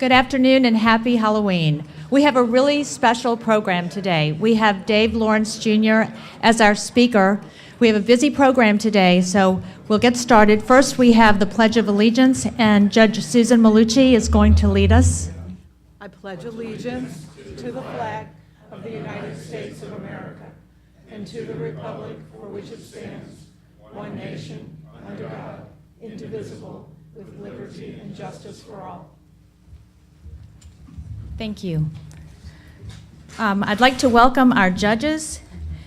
Good afternoon and happy Halloween. We have a really special program today. We have Dave Lawrence Jr. as our speaker. We have a busy program today, so we'll get started. First, we have the Pledge of Allegiance, and Judge Susan Malucci is going to lead us. I pledge allegiance to the flag of the United States of America and to the republic for which it stands, one nation, under God, indivisible, with liberty and justice for all. Thank you. I'd like to welcome our judges.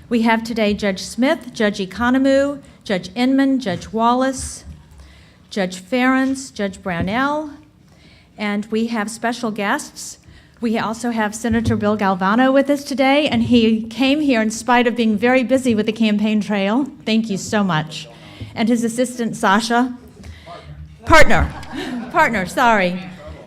We have today Judge Smith, Judge Economou, Judge Inman, Judge Wallace, Judge Ferens, Judge Brownell, and we have special guests. We also have Senator Bill Galvano with us today, and he came here in spite of being very busy with the campaign trail. Thank you so much. And his assistant, Sasha. Partner,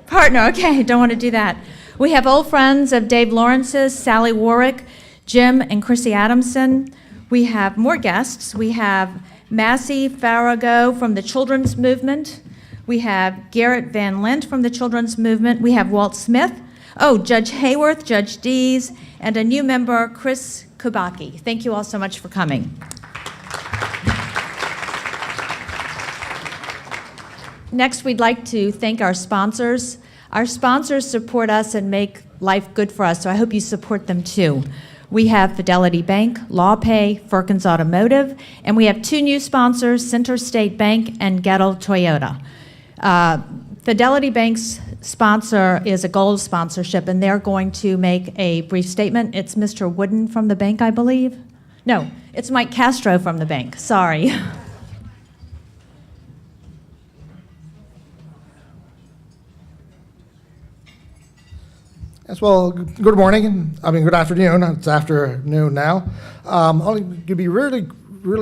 okay, don't want to do that. We have old friends of Dave Lawrence's, Sally Warwick, Jim and Chrissy Adamson. We have more guests. We have Massey Farrago from the Children's Movement. We have Garrett Van Lint from the Children's Movement. We have Walt Smith. Oh, Judge Hayworth, Judge Dees, and a new member, Chris Kubacki. Thank you all so much for coming. Next, we'd like to thank our sponsors. Our sponsors support us and make life good for us, so I hope you support them too. We have Fidelity Bank, LawPay, Firkins Automotive, and we have two new sponsors, Center State Bank and Gettle Toyota. Fidelity Bank's sponsor is a gold sponsorship, and they're going to make a brief statement. It's Mr. Wooden from the bank, I believe. No, it's Mike Castro from the bank, sorry. Yes, well, good morning, good afternoon. It's afternoon now. I'm going to be really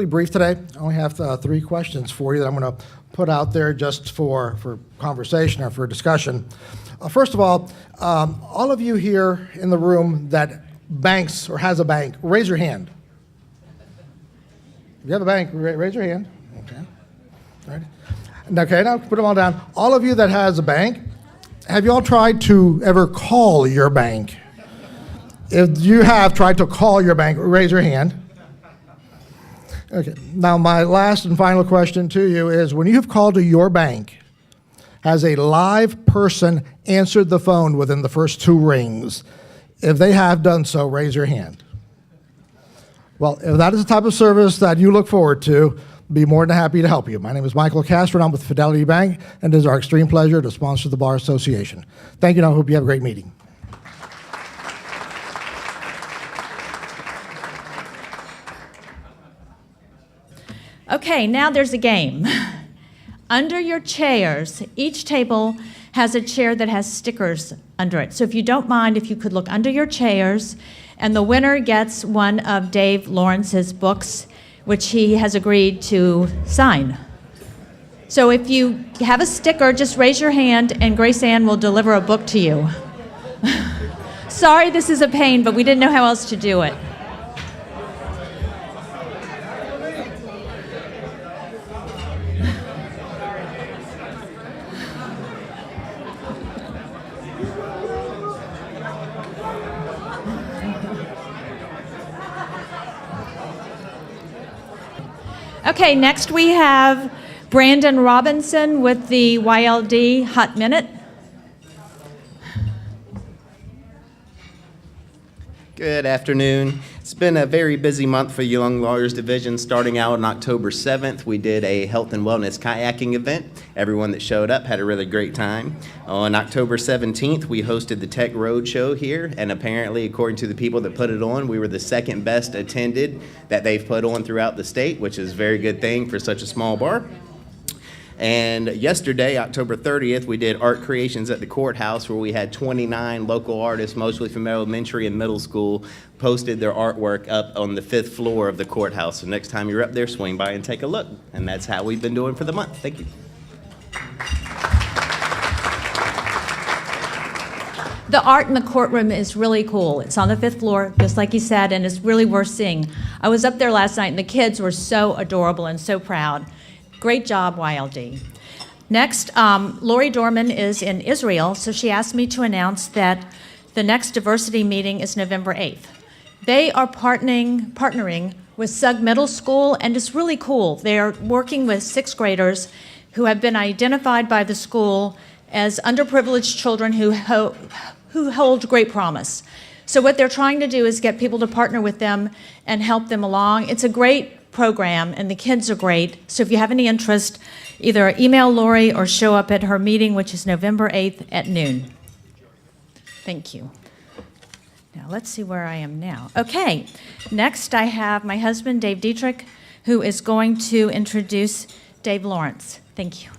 brief today. I only have three questions for you that I'm going to put out there just for conversation or for discussion. First of all of you here in the room that banks or has a bank, raise your hand. If you have a bank, raise your hand. Okay. All right. Okay, now put them all down. All of you that has a bank, have you all tried to ever call your bank? If you have tried to call your bank, raise your hand. Okay, now my last and final question to you is, when you have called to your bank, has a live person answered the phone within the first two rings? If they have done so, raise your hand. Well, if that is the type of service that you look forward to, be more than happy to help you. My name is Michael Castro, and I'm with Fidelity Bank, and it is our extreme pleasure to sponsor the Bar Association. Thank you, and I hope you have a great meeting. Okay, now there's a game. Under your chairs, each table has a chair that has stickers under it. So if you don't mind, if you could look under your chairs, and the winner gets one of Dave Lawrence's books, which he has agreed to sign. So if you have a sticker, just raise your hand and Grace Ann will deliver a book to you. Sorry this is a pain, but we didn't know how else to do it. Okay, next we have Brandon Robinson with the YLD Hot Minute. Good afternoon. It's been a very busy month for Young Lawyers Division. Starting out on October 7th, we did a health and wellness kayaking event. Everyone that showed up had a really great time. On October 17th, we hosted the Tech Road Show here, and apparently, according to the people that put it on, we were the second best attended that they've put on throughout the state, which is a very good thing for such a small bar. And yesterday, October 30th, we did art creations at the courthouse where we had 29 local artists, mostly from elementary and middle school, posted their artwork up on the 5th floor of the courthouse. So next time you're up there, swing by and take a look. And that's how we've been doing for the month. Thank you. The art in the courtroom is really cool. It's on the 5th floor, just like you said, and it's really worth seeing. I was up there last night, and the kids were so adorable and so proud. Great job, YLD. Next, Lori Dorman is in Israel, so she asked me to announce that the next diversity meeting is November 8th. They are partnering with Sugg Middle School, and it's really cool. They are working with sixth graders who have been identified by the school as underprivileged children who hold great promise. So what they're trying to do is get people to partner with them and help them along. It's a great program, and the kids are great. So if you have any interest, either email Lori or show up at her meeting, which is November 8th at noon. Thank you. Now, let's see where I am now. Okay, next I have my husband, Dave Dietrich, who is going to introduce Dave Lawrence. Thank you.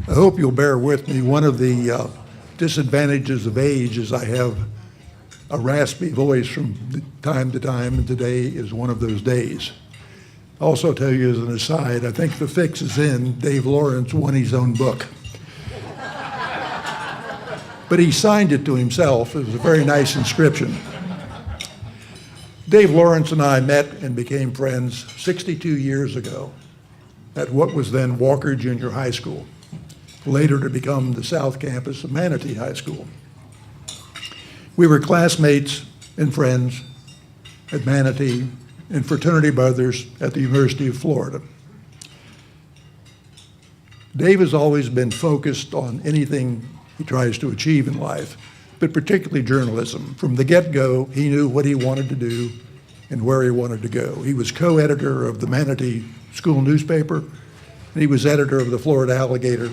I hope you'll bear with me. One of the disadvantages of age is I have a raspy voice from time to time, and today is one of those days. I'll also tell you as an aside, I think the fix is in. Dave Lawrence won his own book. But he signed it to himself. It was a very nice inscription. Dave Lawrence and I met and became friends 62 years ago at what was then Walker Junior High School, later to become the South Campus of Manatee High School. We were classmates and friends at Manatee and fraternity brothers at the University of Florida. Dave has always been focused on anything he tries to achieve in life, but particularly journalism. From the get-go, he knew what he wanted to do and where he wanted to go. He was co-editor of the Manatee school newspaper, and he was editor of the Florida Alligator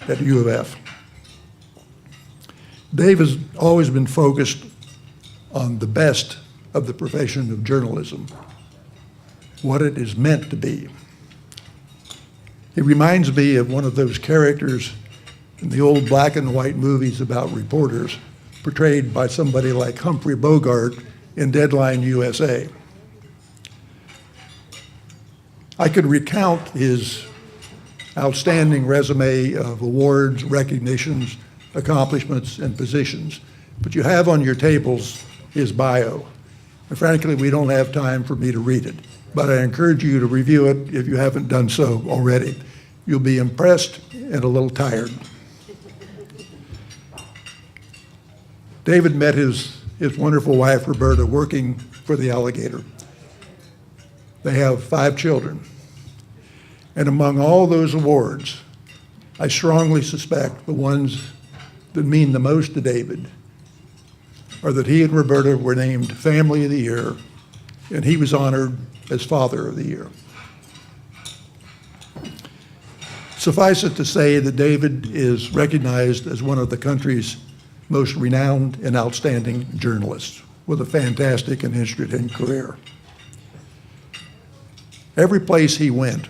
at U of F. Dave has always been focused on the best of the profession of journalism, what it is meant to be. It reminds me of one of those characters in the old black and white movies about reporters, portrayed by somebody like Humphrey Bogart in Deadline USA. I could recount his outstanding resume of awards, recognitions, accomplishments, and positions, but you have on your tables his bio. And frankly, we don't have time for me to read it, but I encourage you to review it if you haven't done so already. You'll be impressed and a little tired. David met his wonderful wife, Roberta, working for the Alligator. They have 5 children. And among all those awards, I strongly suspect the ones that mean the most to David are that he and Roberta were named Family of the Year, and he was honored as Father of the Year. Suffice it to say that David is recognized as one of the country's most renowned and outstanding journalists with a fantastic and interesting career. Every place he went,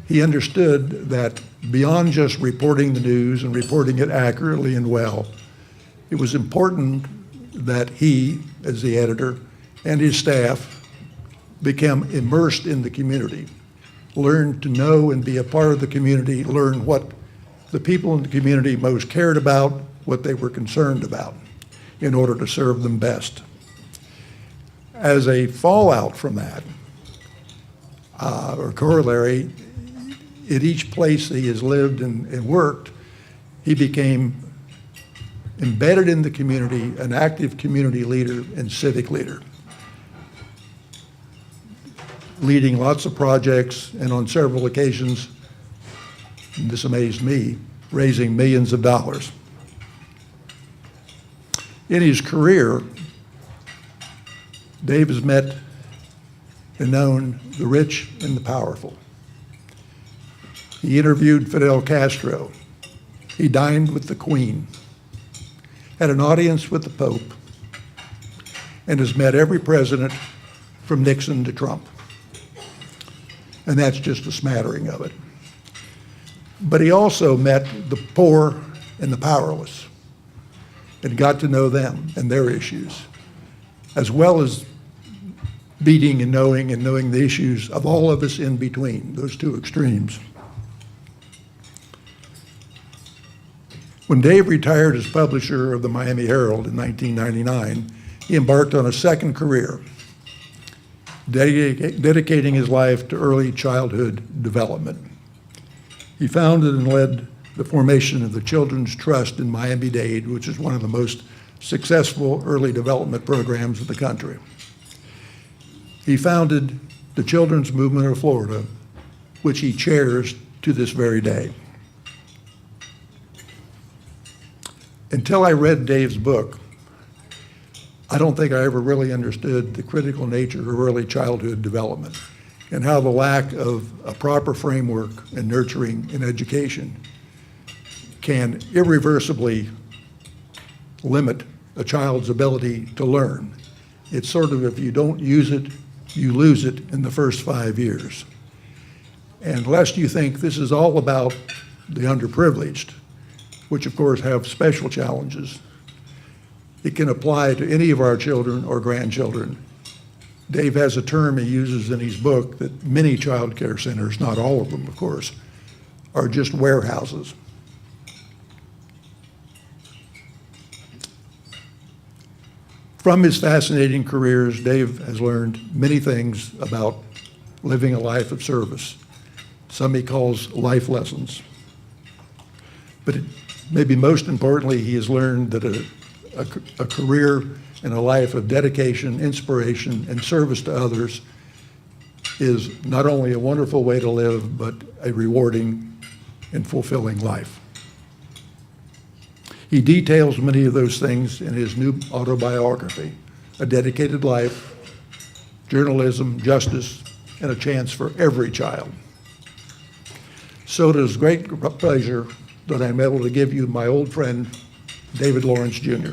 he understood that beyond just reporting the news and reporting it accurately and well, it was important that he, as the editor, and his staff become immersed in the community, learn to know and be a part of the community, learn what the people in the community most cared about, what they were concerned about, in order to serve them best. As a fallout from that, or corollary, at each place he has lived and worked, he became embedded in the community, an active community leader and civic leader, leading lots of projects, and on several occasions, and this amazed me, raising millions of dollars. In his career, Dave has met and known the rich and the powerful. He interviewed Fidel Castro. He dined with the Queen, had an audience with the Pope, and has met every president from Nixon to Trump. And that's just a smattering of it. But he also met the poor and the powerless and got to know them and their issues, as well as meeting and knowing the issues of all of us in between, those two extremes. When Dave retired as publisher of the Miami Herald in 1999, he embarked on a second career, dedicating his life to early childhood development. He founded and led the formation of the Children's Trust in Miami-Dade, which is one of the most successful early development programs in the country. He founded the Children's Movement of Florida, which he chairs to this very day. Until I read Dave's book, I don't think I ever really understood the critical nature of early childhood development and how the lack of a proper framework and nurturing in education can irreversibly limit a child's ability to learn. It's sort of, if you don't use it, you lose it in the first 5 years. And lest you think this is all about the underprivileged, which of course have special challenges, it can apply to any of our children or grandchildren. Dave has a term he uses in his book that many child care centers, not all of them of course, are just warehouses. From his fascinating careers, Dave has learned many things about living a life of service. Some he calls life lessons. But maybe most importantly, he has learned that a career and a life of dedication, inspiration, and service to others is not only a wonderful way to live, but a rewarding and fulfilling life. He details many of those things in his new autobiography, A Dedicated Life, Journalism, Justice, and a Chance for Every Child. So it is great pleasure that I'm able to give you my old friend, David Lawrence Jr.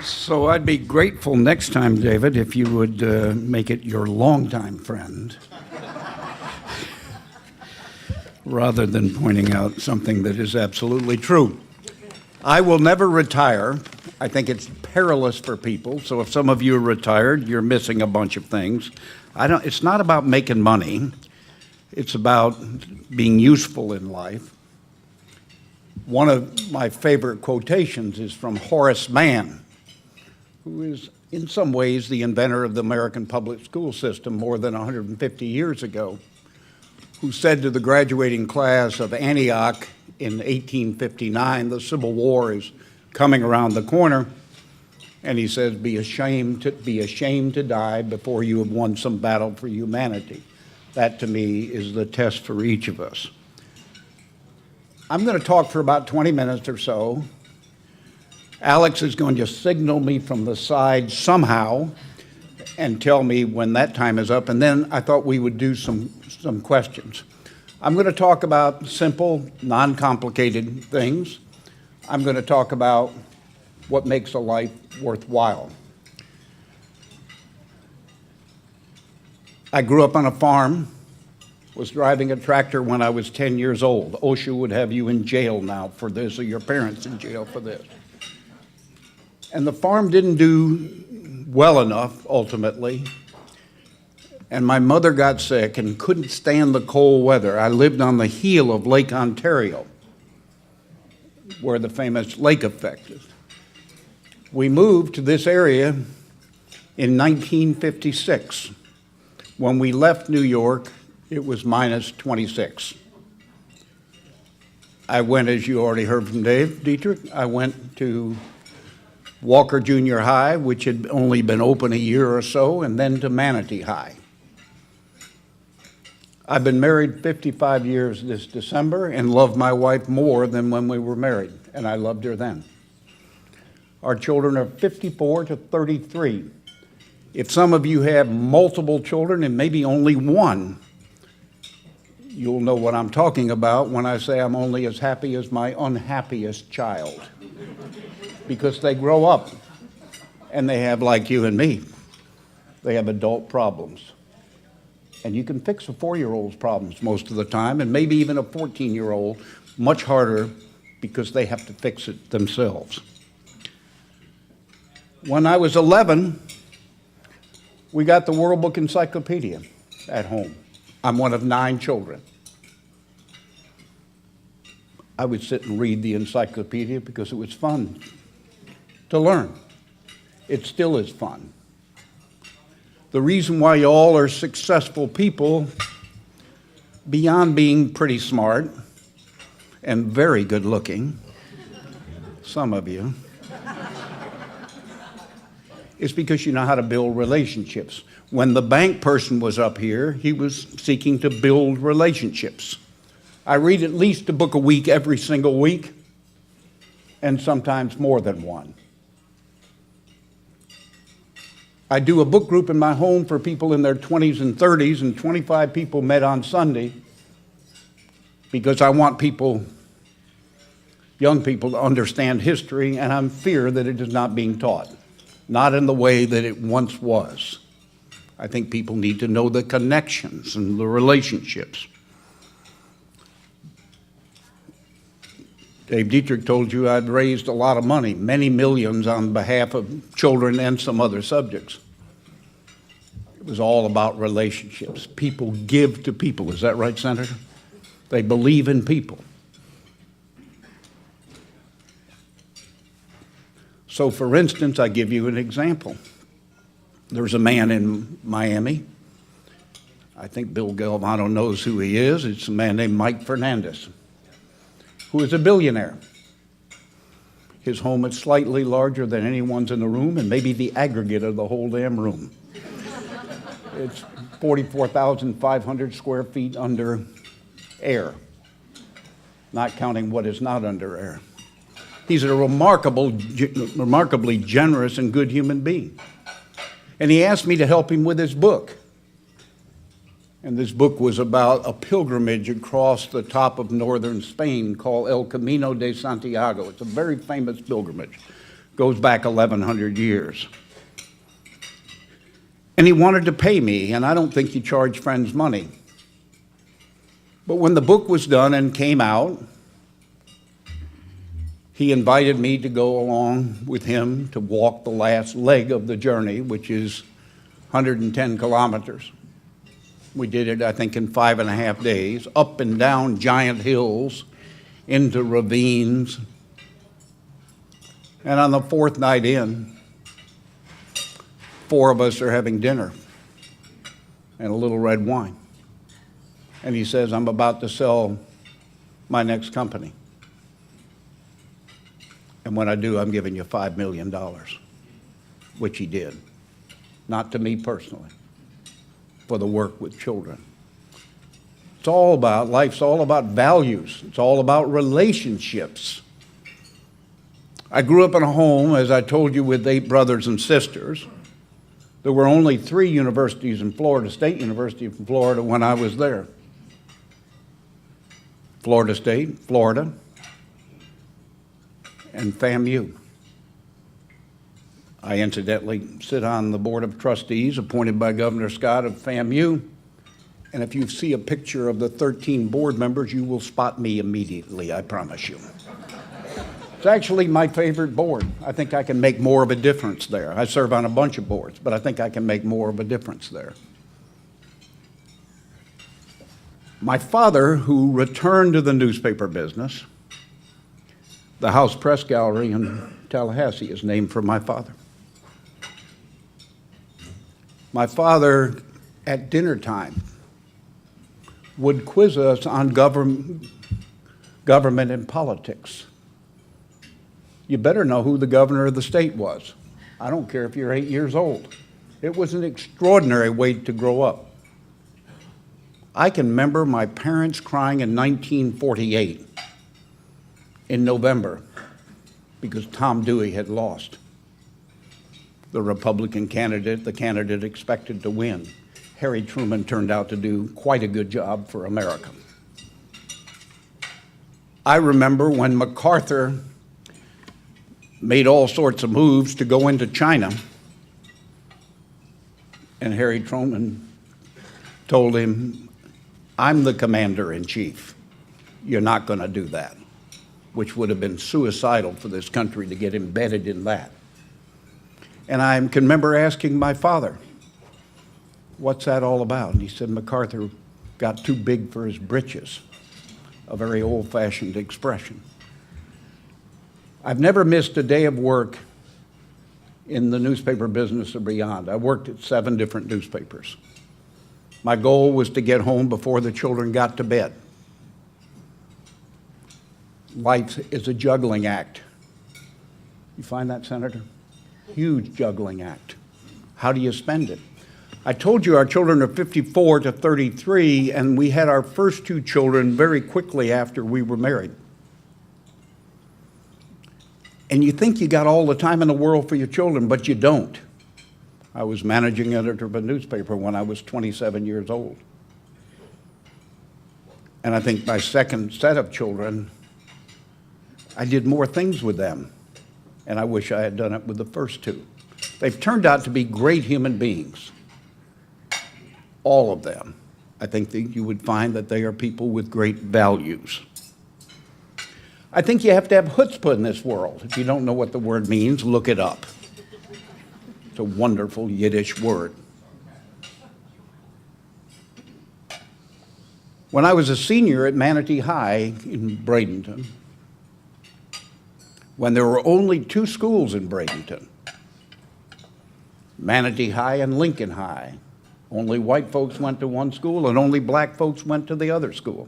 So I'd be grateful next time, David, if you would make it your longtime friend, rather than pointing out something that is absolutely true. I will never retire. I think it's perilous for people. So if some of you are retired, you're missing a bunch of things. It's not about making money. It's about being useful in life. One of my favorite quotations is from Horace Mann, who is in some ways the inventor of the American public school system more than 150 years ago, who said to the graduating class of Antioch in 1859, the Civil War is coming around the corner, and he says, be ashamed to die before you have won some battle for humanity. That, to me, is the test for each of us. I'm going to talk for about 20 minutes or so. Alex is going to signal me from the side somehow and tell me when that time is up, and then I thought we would do some questions. I'm going to talk about simple, non-complicated things. I'm going to talk about what makes a life worthwhile. I grew up on a farm, was driving a tractor when I was 10 years old. OSHA would have you in jail now for this, or your parents in jail for this. And the farm didn't do well enough, ultimately. And my mother got sick and couldn't stand the cold weather. I lived on the heel of Lake Ontario, where the famous lake effect is. We moved to this area in 1956. When we left New York, it was minus 26. I went, as you already heard from Dietrich, I went to Walker Junior High, which had only been open a year or so, and then to Manatee High. I've been married 55 years this December and love my wife more than when we were married, and I loved her then. Our children are 54 to 33. If some of you have multiple children and maybe only one, you'll know what I'm talking about when I say I'm only as happy as my unhappiest child. Because they grow up and they have, like you and me, they have adult problems. And you can fix a 4-year-old's problems most of the time, and maybe even a 14-year-old, much harder because they have to fix it themselves. When I was 11, we got the World Book Encyclopedia at home. I'm one of 9 children. I would sit and read the encyclopedia because it was fun to learn. It still is fun. The reason why you all are successful people, beyond being pretty smart and very good looking, some of you, is because you know how to build relationships. When the bank person was up here, he was seeking to build relationships. I read at least a book a week every single week, and sometimes more than one. I do a book group in my home for people in their 20s and 30s, and 25 people met on Sunday because I want people, young people, to understand history, and I'm fear that it is not being taught, not in the way that it once was. I think people need to know the connections and the relationships. Dave Dietrich told you I'd raised a lot of money, many millions on behalf of children and some other subjects. It was all about relationships. People give to people. Is that right, Senator? They believe in people. So, for instance, I give you an example. There's a man in Miami. I think Bill Galvano knows who he is. It's a man named Mike Fernandez, who is a billionaire. His home is slightly larger than anyone's in the room, and maybe the aggregate of the whole damn room. It's 44,500 square feet under air, not counting what is not under air. He's a remarkably generous and good human being. And he asked me to help him with his book. And this book was about a pilgrimage across the top of northern Spain called El Camino de Santiago. It's a very famous pilgrimage. Goes back 1,100 years. And he wanted to pay me, and I don't think you charge friends money. But when the book was done and came out, he invited me to go along with him to walk the last leg of the journey, which is 110 kilometers. We did it, I think, in 5.5 days, up and down giant hills, into ravines. And on the fourth night in, 4 of us are having dinner and a little red wine. And he says, I'm about to sell my next company. And when I do, I'm giving you $5 million, which he did. Not to me personally, for the work with children. It's all about, life's all about values. It's all about relationships. I grew up in a home, as I told you, with 8 brothers and sisters. There were only 3 universities in Florida, State University of Florida, when I was there. Florida State, Florida, and FAMU. I incidentally sit on the board of trustees appointed by Governor Scott of FAMU, and if you see a picture of the 13 board members, you will spot me immediately, I promise you. It's actually my favorite board. I think I can make more of a difference there. I serve on a bunch of boards, but I think I can make more of a difference there. My father, who returned to the newspaper business, the House Press Gallery in Tallahassee is named for my father. My father, at dinner time, would quiz us on government and politics. You better know who the governor of the state was. I don't care if you're 8 years old. It was an extraordinary way to grow up. I can remember my parents crying in 1948 in November because Tom Dewey had lost. The Republican candidate, the candidate expected to win. Harry Truman turned out to do quite a good job for America. I remember when MacArthur made all sorts of moves to go into China, and Harry Truman told him, I'm the commander-in-chief. You're not going to do that, which would have been suicidal for this country to get embedded in that. And I can remember asking my father, what's that all about? And he said, MacArthur got too big for his britches. a very old-fashioned expression. I've never missed a day of work in the newspaper business or beyond. I worked at 7 different newspapers. My goal was to get home before the children got to bed. Life is a juggling act. You find that, Senator? Huge juggling act. How do you spend it? I told you our children are 54 to 33, and we had our first 2 children very quickly after we were married. And you think you got all the time in the world for your children, but you don't. I was managing editor of a newspaper when I was 27 years old. And I think my second set of children, I did more things with them, and I wish I had done it with the first 2. They've turned out to be great human beings, all of them. I think that you would find that they are people with great values. I think you have to have chutzpah in this world. If you don't know what the word means, look it up. It's a wonderful Yiddish word. When I was a senior at Manatee High in Bradenton, when there were only 2 schools in Bradenton, Manatee High and Lincoln High, only white folks went to one school and only black folks went to the other school.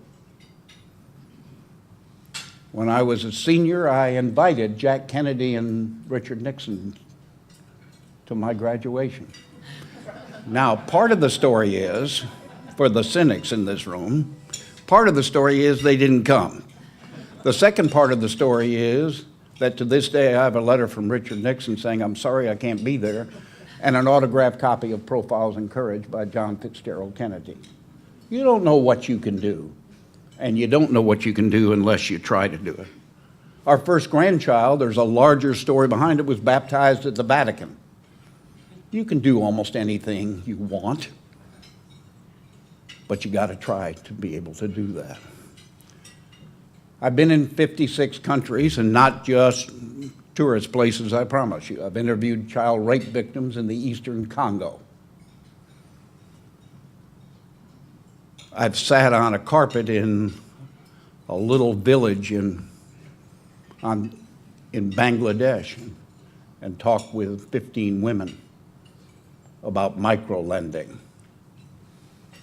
When I was a senior, I invited Jack Kennedy and Richard Nixon to my graduation. Now, part of the story is, for the cynics in this room, part of the story is they didn't come. The second part of the story is that to this day I have a letter from Richard Nixon saying, "I'm sorry I can't be there," and an autographed copy of Profiles in Courage by John Fitzgerald Kennedy. You don't know what you can do, and you don't know what you can do unless you try to do it. Our first grandchild, there's a larger story behind it, was baptized at the Vatican. You can do almost anything you want, but you got to try to be able to do that. I've been in 56 countries, and not just tourist places, I promise you. I've interviewed child rape victims in the eastern Congo. I've sat on a carpet in a little village in Bangladesh and talked with 15 women about micro-lending,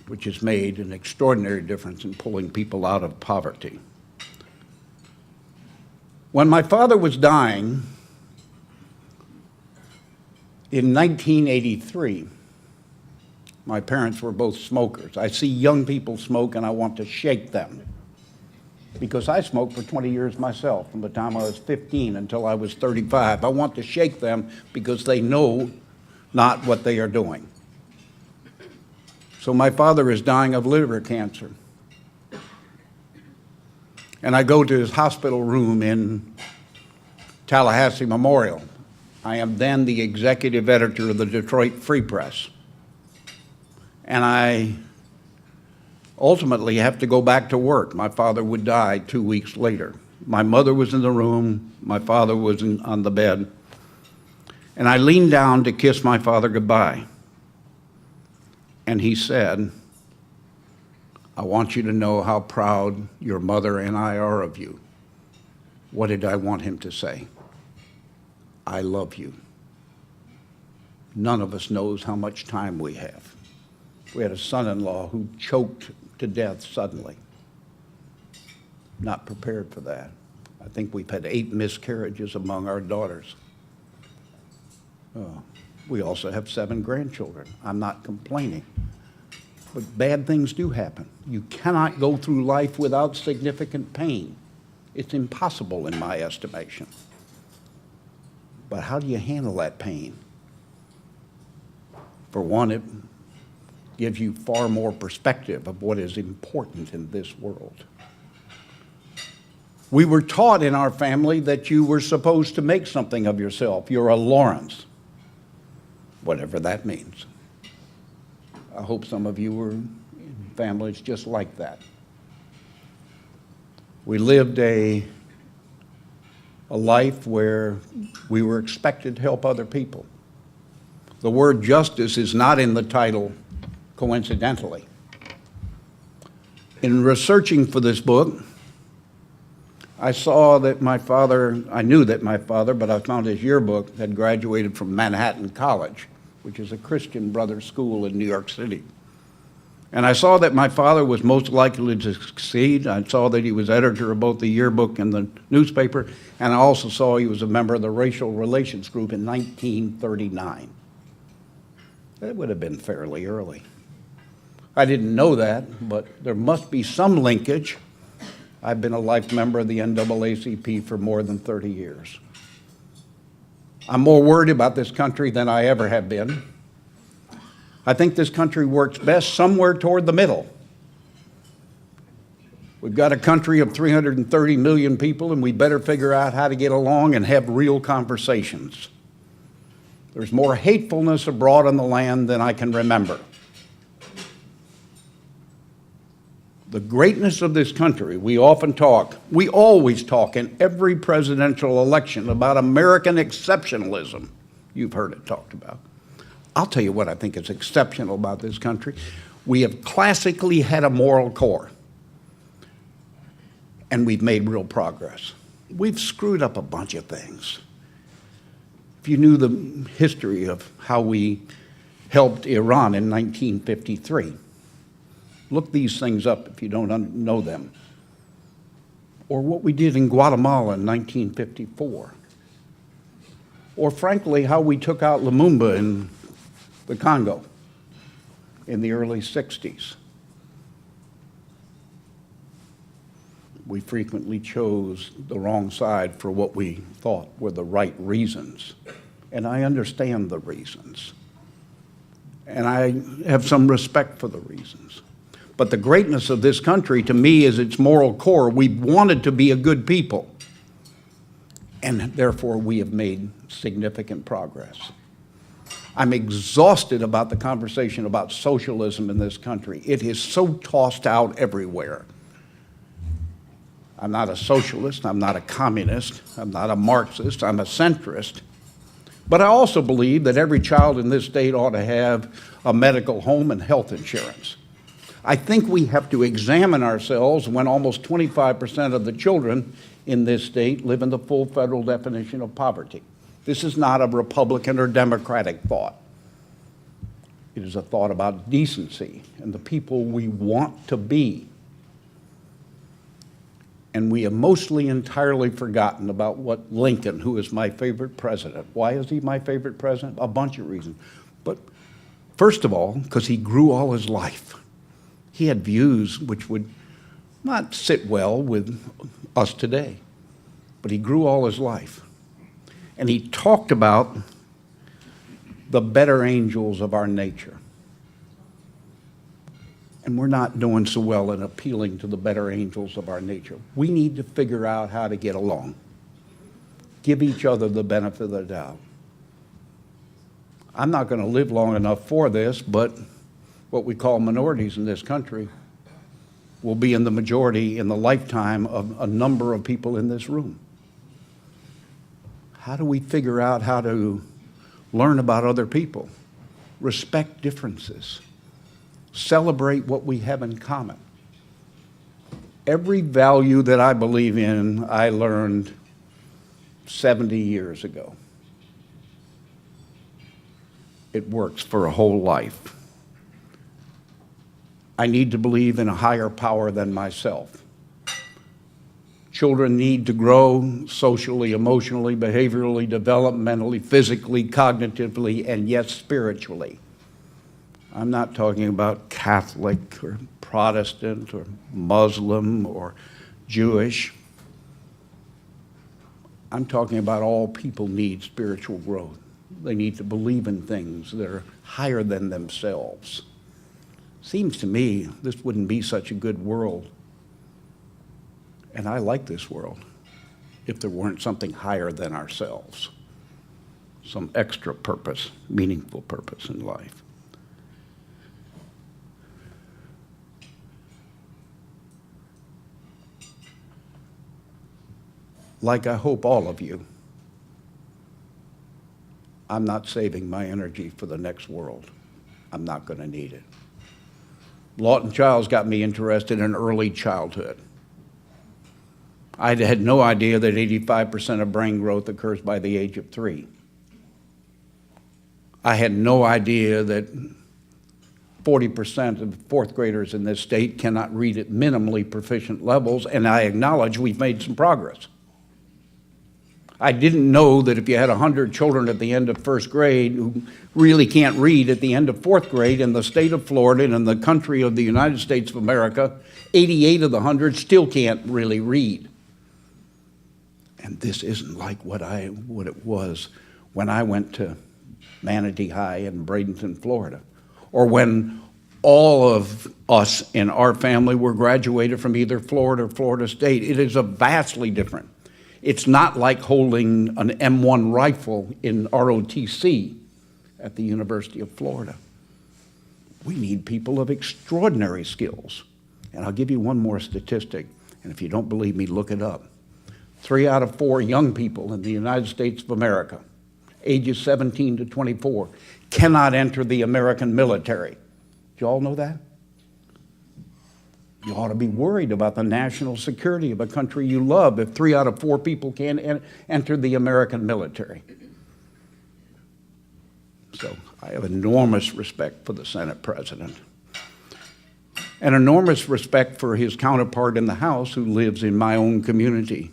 which has made an extraordinary difference in pulling people out of poverty. When my father was dying in 1983, my parents were both smokers. I see young people smoke and I want to shake them, because I smoked for 20 years myself, from the time I was 15 until I was 35. I want to shake them because they know not what they are doing. So my father is dying of liver cancer. And I go to his hospital room in Tallahassee Memorial. I am then the executive editor of the Detroit Free Press. And I ultimately have to go back to work. My father would die 2 weeks later. My mother was in the room. My father was on the bed. And I leaned down to kiss my father goodbye. And he said, "I want you to know how proud your mother and I are of you." What did I want him to say? I love you. None of us knows how much time we have. We had a son-in-law who choked to death suddenly. Not prepared for that. I think we've had 8 miscarriages among our daughters. We also have 7 grandchildren. I'm not complaining. But bad things do happen. You cannot go through life without significant pain. It's impossible in my estimation. But how do you handle that pain? For one, it gives you far more perspective of what is important in this world. We were taught in our family that you were supposed to make something of yourself. You're a Lawrence, whatever that means. I hope some of you were in families just like that. We lived a life where we were expected to help other people. The word justice is not in the title coincidentally. In researching for this book, I saw that my father, I knew that my father, but I found his yearbook, had graduated from Manhattan College, which is a Christian brothers school in New York City. And I saw that my father was most likely to succeed. I saw that he was editor of both the yearbook and the newspaper, and I also saw he was a member of the racial relations group in 1939. That would have been fairly early. I didn't know that, but there must be some linkage. I've been a life member of the NAACP for more than 30 years. I'm more worried about this country than I ever have been. I think this country works best somewhere toward the middle. We've got a country of 330 million people, and we better figure out how to get along and have real conversations. There's more hatefulness abroad on the land than I can remember. The greatness of this country, we always talk in every presidential election about American exceptionalism. You've heard it talked about. I'll tell you what I think is exceptional about this country. We have classically had a moral core, and we've made real progress. We've screwed up a bunch of things. If you knew the history of how we helped Iran in 1953, look these things up if you don't know them. Or what we did in Guatemala in 1954. Or frankly, how we took out Lumumba in the Congo in the early 60s. We frequently chose the wrong side for what we thought were the right reasons. And I understand the reasons. And I have some respect for the reasons. But the greatness of this country, to me, is its moral core. We wanted to be a good people, and therefore we have made significant progress. I'm exhausted about the conversation about socialism in this country. It is so tossed out everywhere. I'm not a socialist, I'm not a communist, I'm not a Marxist, I'm a centrist. But I also believe that every child in this state ought to have a medical home and health insurance. I think we have to examine ourselves when almost 25% of the children in this state live in the full federal definition of poverty. This is not a Republican or Democratic thought. It is a thought about decency and the people we want to be. And we have mostly entirely forgotten about what Lincoln, who is my favorite president, why is he my favorite president? A bunch of reasons. But first of all, because he grew all his life. He had views which would not sit well with us today, but he grew all his life. And he talked about the better angels of our nature. And we're not doing so well in appealing to the better angels of our nature. We need to figure out how to get along, give each other the benefit of the doubt. I'm not going to live long enough for this, but what we call minorities in this country will be in the majority in the lifetime of a number of people in this room. How do we figure out how to learn about other people, respect differences, celebrate what we have in common? Every value that I believe in, I learned 70 years ago. It works for a whole life. I need to believe in a higher power than myself. Children need to grow socially, emotionally, behaviorally, developmentally, physically, cognitively, and yes, spiritually. I'm not talking about Catholic or Protestant or Muslim or Jewish. I'm talking about all people need spiritual growth. They need to believe in things that are higher than themselves. Seems to me this wouldn't be such a good world, and I like this world, if there weren't something higher than ourselves, some extra purpose, meaningful purpose in life. Like I hope all of you, I'm not saving my energy for the next world. I'm not going to need it. Lawton Childs got me interested in early childhood. I had no idea that 85% of brain growth occurs by the age of 3. I had no idea that 40% of fourth graders in this state cannot read at minimally proficient levels, and I acknowledge we've made some progress. I didn't know that if you had 100 children at the end of first grade who really can't read at the end of fourth grade in the state of Florida and in the country of the United States of America, 88 of the 100 still can't really read. And this isn't like what it was when I went to Manatee High in Bradenton, Florida, or when all of us in our family were graduated from either Florida or Florida State. It is a vastly different. It's not like holding an M1 rifle in ROTC at the University of Florida. We need people of extraordinary skills. And I'll give you one more statistic, and if you don't believe me, look it up. 3 out of 4 young people in the United States of America, ages 17 to 24, cannot enter the American military. Do you all know that? You ought to be worried about the national security of a country you love if 3 out of 4 people can't enter the American military. So I have enormous respect for the Senate President and enormous respect for his counterpart in the House who lives in my own community.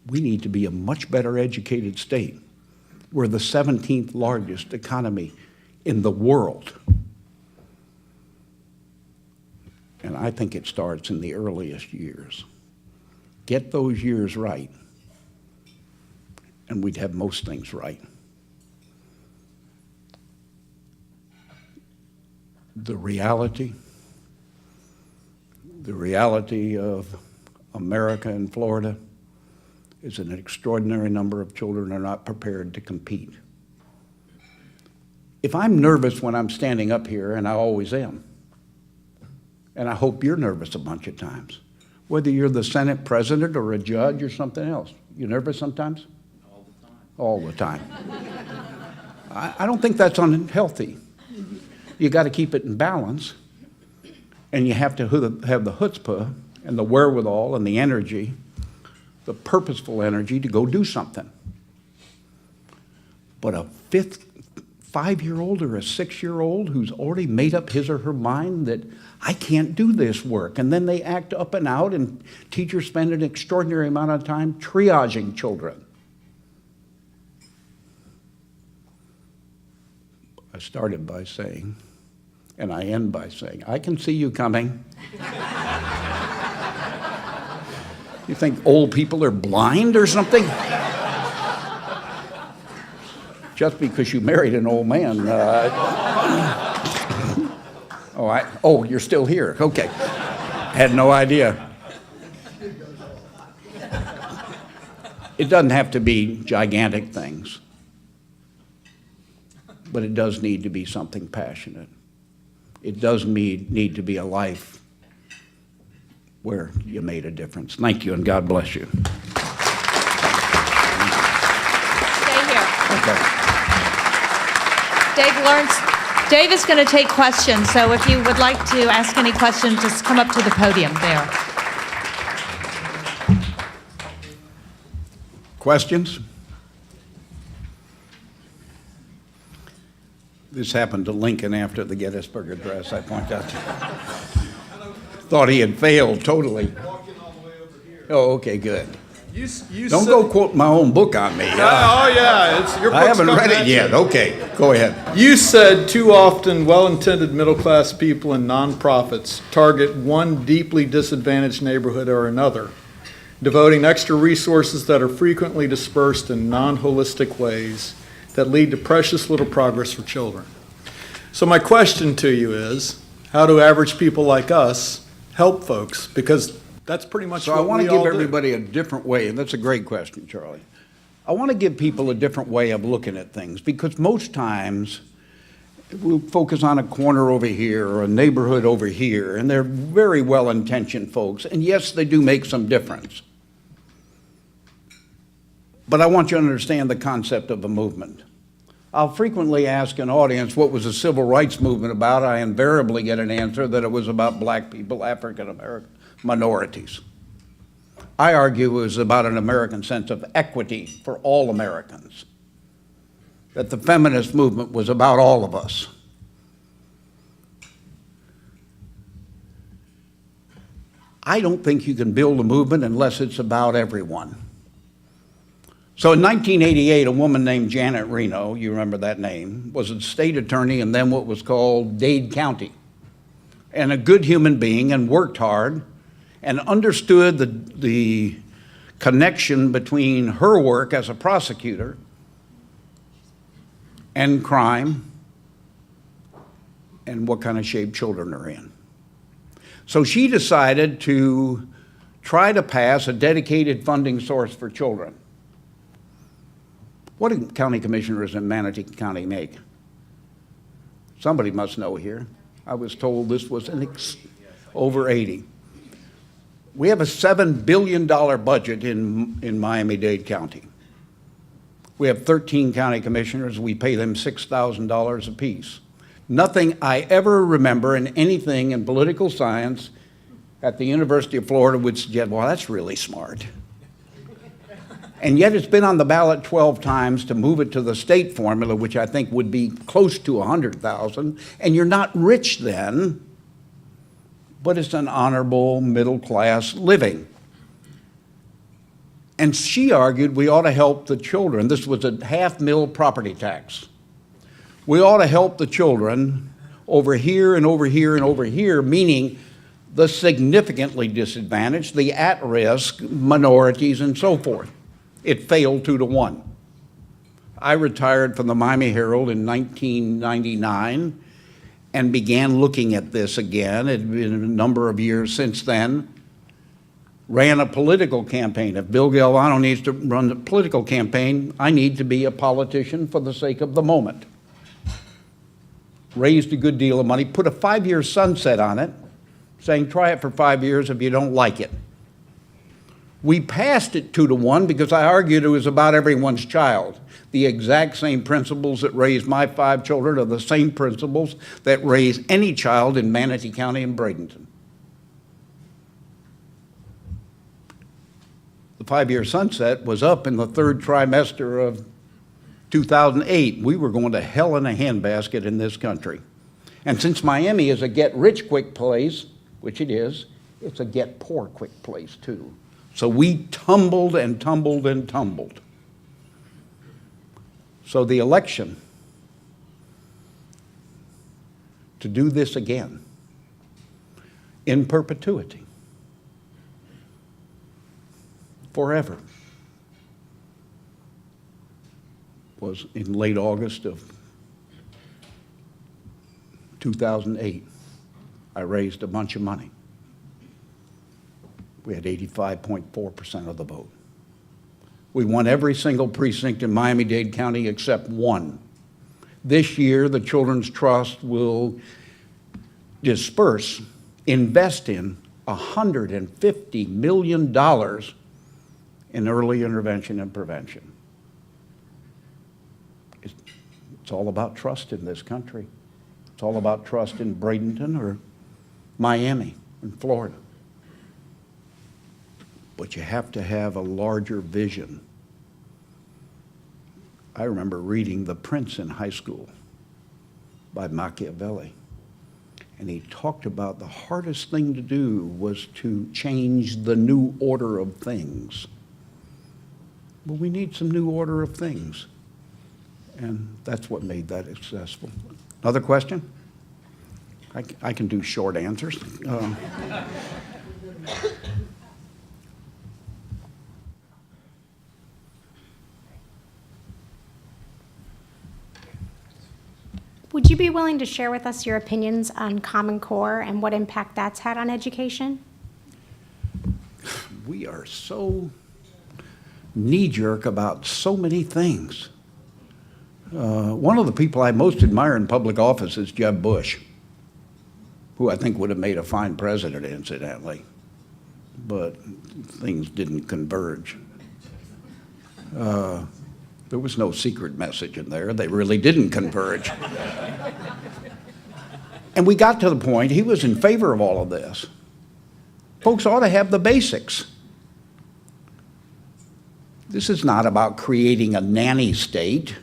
We need to be a much better educated state. We're the 17th largest economy in the world. And I think it starts in the earliest years. Get those years right, and we'd have most things right. The reality of America and Florida is an extraordinary number of children are not prepared to compete. If I'm nervous when I'm standing up here, and I always am, and I hope you're nervous a bunch of times, whether you're the Senate president or a judge or something else. You nervous sometimes? All the time. I don't think that's unhealthy. You got to keep it in balance, and you have to have the chutzpah and the wherewithal and the energy, the purposeful energy to go do something. But a 5-year-old or a 6-year-old who's already made up his or her mind that I can't do this work, and then they act up and out, and teachers spend an extraordinary amount of time triaging children. I started by saying, and I end by saying, I can see you coming. You think old people are blind or something? Just because you married an old man. Oh, you're still here. Okay. Had no idea. It doesn't have to be gigantic things, but it does need to be something passionate. It does need to be a life where you made a difference. Thank you, and God bless you. Stay here. Okay. Dave is going to take questions, so if you would like to ask any questions, just come up to the podium there. Questions? This happened to Lincoln after the Gettysburg Address, I point out. Thought he had failed totally. Oh, okay, good. Don't go quote my own book on me. Oh, yeah. Your book's I haven't read coming it yet. at you. Okay, go ahead. You said too often well-intended middle-class people and nonprofits target one deeply disadvantaged neighborhood or another, devoting extra resources that are frequently dispersed in non-holistic ways that lead to precious little progress for children. So my question to you is, how do average people like us help folks? Because that's pretty much So I what want we to give all do. everybody a different way, and that's a great question, Charlie. I want to give people a different way of looking at things, because most times we'll focus on a corner over here or a neighborhood over here, and they're very well-intentioned folks, and yes, they do make some difference. But I want you to understand the concept of a movement. I'll frequently ask an audience, what was the civil rights movement about? I invariably get an answer that it was about black people, African American minorities. I argue it was about an American sense of equity for all Americans, that the feminist movement was about all of us. I don't think you can build a movement unless it's about everyone. So in 1988, a woman named Janet Reno, you remember that name, was a state attorney in then what was called Dade County, and a good human being, and worked hard and understood the connection between her work as a prosecutor and crime and what kind of shape children are in. So she decided to try to pass a dedicated funding source for children. What do county commissioners in Manatee County make? Somebody must know here. I was told this was over 80. We have a $7 billion budget in Miami-Dade County. We have 13 county commissioners. We pay them $6,000 apiece. Nothing I ever remember in anything in political science at the University of Florida would suggest, well, that's really smart. And yet it's been on the ballot 12 times to move it to the state formula, which I think would be close to 100,000. And you're not rich then, but it's an honorable middle-class living. And she argued we ought to help the children. This was a half-mil property tax. We ought to help the children over here and over here and over here, meaning the significantly disadvantaged, the at-risk, minorities, and so forth. It failed 2-1. I retired from the Miami Herald in 1999 and began looking at this again. It had been a number of years since then. Ran a political campaign. If Bill Galvano needs to run a political campaign, I need to be a politician for the sake of the moment. Raised a good deal of money, put a 5-year sunset on it, saying try it for 5 years if you don't like it. We passed it 2-1 because I argued it was about everyone's child. The exact same principles that raised my 5 children are the same principles that raise any child in Manatee County and Bradenton. The 5-year sunset was up in the 3rd trimester of 2008. We were going to hell in a handbasket in this country. And since Miami is a get-rich-quick place, which it is, it's a get-poor-quick place too. So we tumbled and tumbled and tumbled. So the election to do this again in perpetuity, forever, was in late August of 2008. I raised a bunch of money. We had 85.4% of the vote. We won every single precinct in Miami-Dade County except one. This year, the Children's Trust will invest in $150 million in early intervention and prevention. It's all about trust in this country. It's all about trust in Bradenton or Miami and Florida. But you have to have a larger vision. I remember reading The Prince in high school by Machiavelli. And he talked about the hardest thing to do was to change the new order of things. Well, we need some new order of things. And that's what made that successful. Another question? I can do short answers. Would you be willing to share with us your opinions on Common Core and what impact that's had on education? We are so knee-jerk about so many things. One of the people I most admire in public office is Jeb Bush, who I think would have made a fine president, incidentally, but things didn't converge. There was no secret message in there. They really didn't converge. And we got to the point, he was in favor of all of this. Folks ought to have the basics. This is not about creating a nanny state.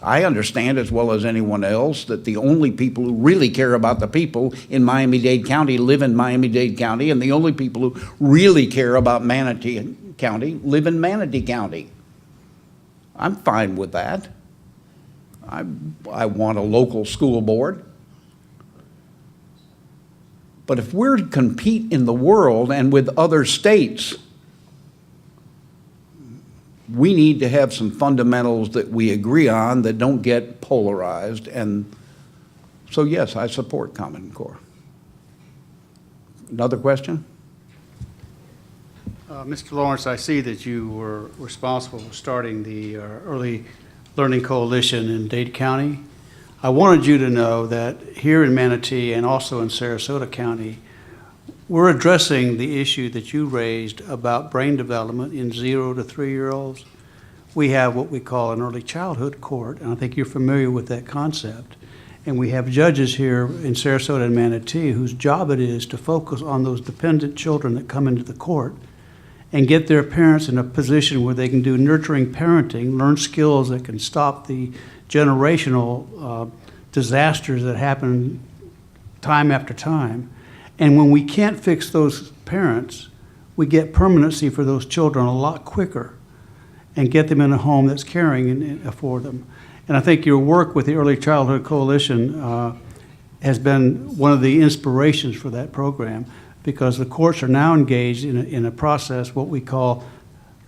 I understand as well as anyone else that the only people who really care about the people in Miami-Dade County live in Miami-Dade County, and the only people who really care about Manatee County live in Manatee County. I'm fine with that. I want a local school board. But if we're to compete in the world and with other states, we need to have some fundamentals that we agree on that don't get polarized. And so, yes, I support Common Core. Another question? Mr. Lawrence, I see that you were responsible for starting the Early Learning Coalition in Dade County. I wanted you to know that here in Manatee and also in Sarasota County, we're addressing the issue that you raised about brain development in 0 to 3-year-olds. We have what we call an early childhood court, and I think you're familiar with that concept. And we have judges here in Sarasota and Manatee whose job it is to focus on those dependent children that come into the court and get their parents in a position where they can do nurturing parenting, learn skills that can stop the generational disasters that happen time after time. And when we can't fix those parents, we get permanency for those children a lot quicker and get them in a home that's caring for them. And I think your work with the Early Childhood Coalition has been one of the inspirations for that program, because the courts are now engaged in a process, what we call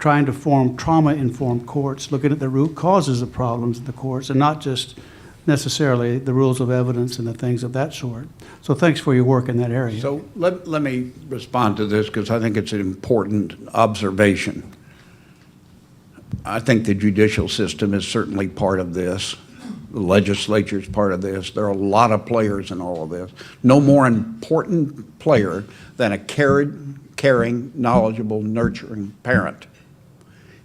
trying to form trauma-informed courts, looking at the root causes of problems in the courts and not just necessarily the rules of evidence and the things of that sort. So thanks for your work in that area. So let me respond to this because I think it's an important observation. I think the judicial system is certainly part of this. The legislature is part of this. There are a lot of players in all of this. No more important player than a caring, knowledgeable, nurturing parent.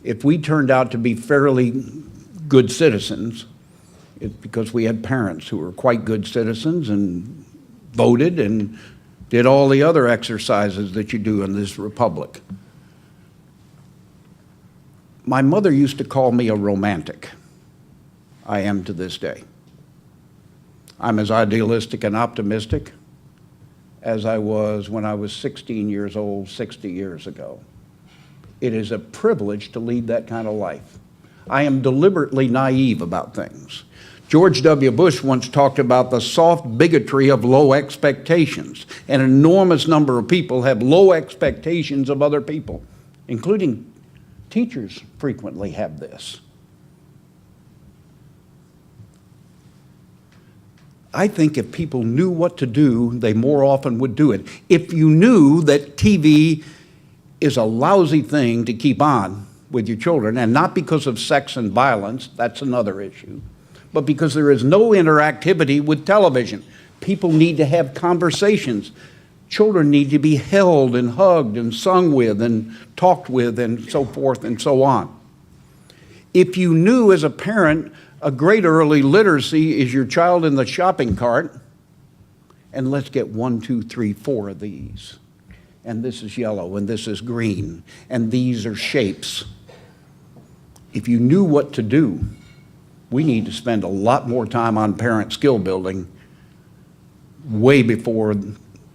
If we turned out to be fairly good citizens, it's because we had parents who were quite good citizens and voted and did all the other exercises that you do in this republic. My mother used to call me a romantic. I am to this day. I'm as idealistic and optimistic as I was when I was 16 years old, 60 years ago. It is a privilege to lead that kind of life. I am deliberately naive about things. George W. Bush once talked about the soft bigotry of low expectations. An enormous number of people have low expectations of other people, including teachers frequently have this. I think if people knew what to do, they more often would do it. If you knew that TV is a lousy thing to keep on with your children, and not because of sex and violence, that's another issue, but because there is no interactivity with television. People need to have conversations. Children need to be held and hugged and sung with and talked with and so forth and so on. If you knew as a parent a great early literacy is your child in the shopping cart, and let's get 1, 2, 3, 4 of these. And this is yellow, and this is green, and these are shapes. If you knew what to do, we need to spend a lot more time on parent skill building way before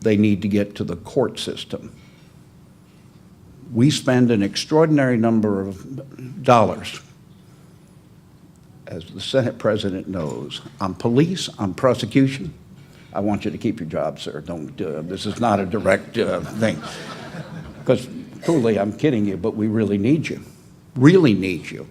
they need to get to the court system. We spend an extraordinary number of dollars, as the Senate President knows, on police, on prosecution. I want you to keep your job, sir. Don't. This is not a direct thing. Because truly, I'm kidding you, but we really need you. Really need you.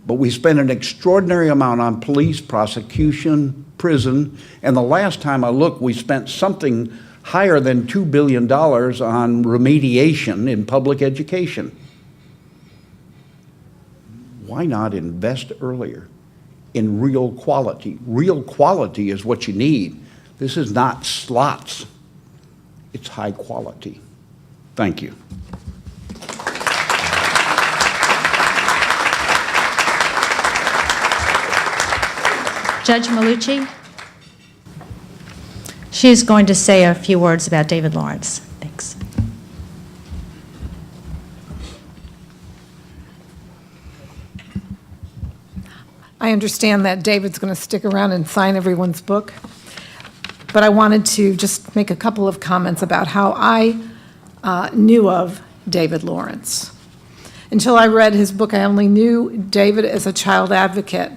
But we spend an extraordinary amount on police, prosecution, prison, and the last time I looked, we spent something higher than $2 billion on remediation in public education. Why not invest earlier in real quality? Real quality is what you need. This is not slots. It's high quality. Thank you. Judge Malucci? She is going to say a few words about David Lawrence. Thanks. I understand that David's going to stick around and sign everyone's book, but I wanted to just make a couple of comments about how I knew of David Lawrence. Until I read his book, I only knew David as a child advocate.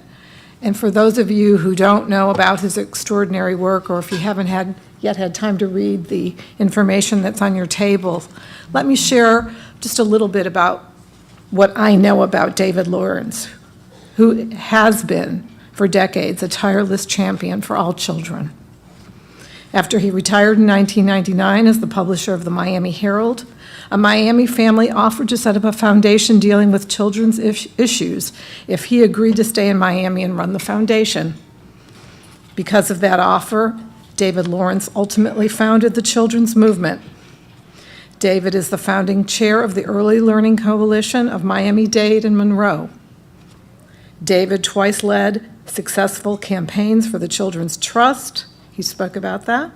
And for those of you who don't know about his extraordinary work, or if you haven't yet had time to read the information that's on your table, let me share just a little bit about what I know about David Lawrence, who has been, for decades, a tireless champion for all children. After he retired in 1999 as the publisher of the Miami Herald, a Miami family offered to set up a foundation dealing with children's issues if he agreed to stay in Miami and run the foundation. Because of that offer, David Lawrence ultimately founded the Children's Movement. David is the founding chair of the Early Learning Coalition of Miami-Dade and Monroe. David twice led successful campaigns for the Children's Trust. He spoke about that.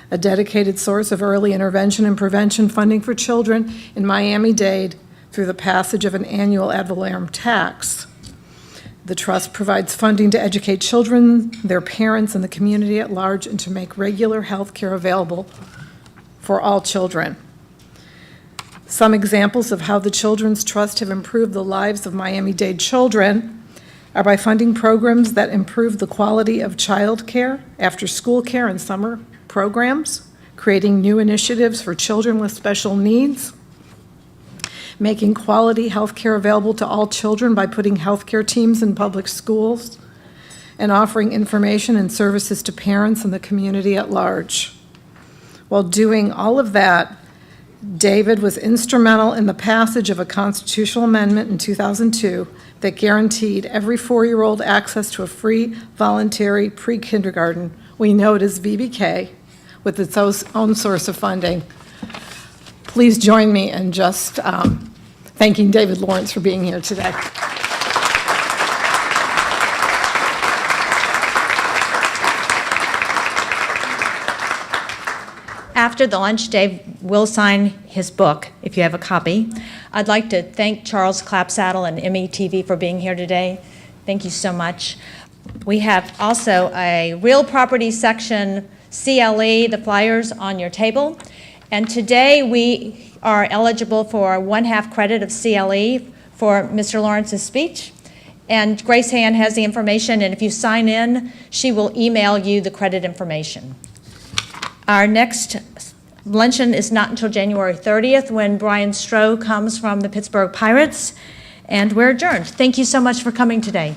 A dedicated source of early intervention and prevention funding for children in Miami-Dade through the passage of an annual ad valorem tax. The trust provides funding to educate children, their parents, and the community at large, and to make regular health care available for all children. Some examples of how the Children's Trust have improved the lives of Miami-Dade children are by funding programs that improve the quality of child care, after-school care, and summer programs, creating new initiatives for children with special needs, making quality health care available to all children by putting health care teams in public schools, and offering information and services to parents and the community at large. While doing all of that, David was instrumental in the passage of a constitutional amendment in 2002 that guaranteed every 4-year-old access to a free, voluntary pre-kindergarten. We know it as VBK, with its own source of funding. Please join me in just thanking David Lawrence for being here today. After the lunch, Dave will sign his book, if you have a copy. I'd like to thank Charles Clapsaddle and METV for being here today. Thank you so much. We have also a real property section CLE, the flyers on your table. And today we are eligible for 1/2 credit of CLE for Mr. Lawrence's speech. And Grace Hand has the information, and if you sign in, she will email you the credit information. Our next luncheon is not until January 30th when Brian Stroh comes from the Pittsburgh Pirates, and we're adjourned. Thank you so much for coming today.